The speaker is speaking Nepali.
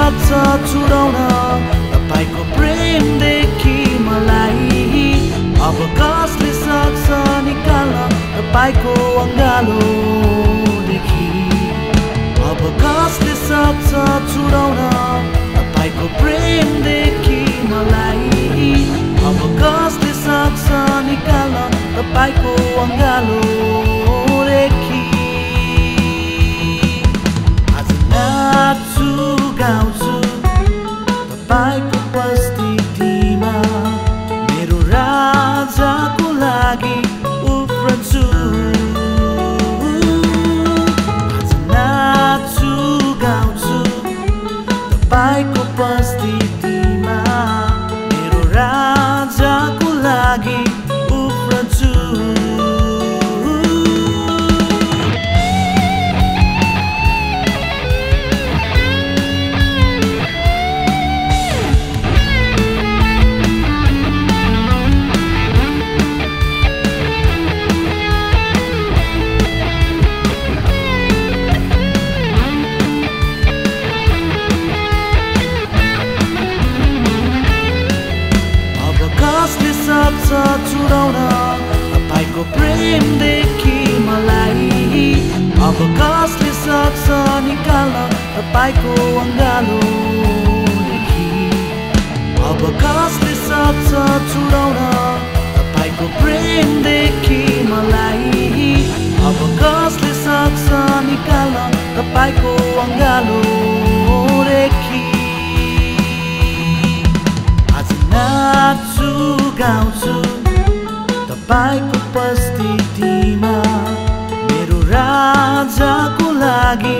सक्छ छुडाउन तपाईको प्रेमदेखि मलाई? अब कसले सक्छ निकाल्न तपाईको अङ्गालोदेखि? अब कसले सक्छ छुडाउन तपाईको प्रेमदेखि मलाई? अब कसले सक्छ निकाल्न तपाईको अङ्गालोदेखि? आज नाच्छु गाउँछु तपाईको उपस्थितिमा, मेरो राजाको लागि उफ्रन्छु। आज नाच्छु गाउँछु तपाईको उपस्थितिमा, मेरो राजाको लागि उफ्रन्छु। कसले सक्छ छुडाउन तपाईको प्रेमदेखि मलाई? अब कसले सक्छ निकाल्न तपाईको अङ्गालोदेखि? अब कसले सक्छ छुडाउन तपाईको प्रेमदेखि मलाई? अब कसले सक्छ निकाल्न तपाईको अङ्गालोदेखि? आज नाच्छु गाउँछु तपाईको उपस्थितिमा, मेरो राजाको लागि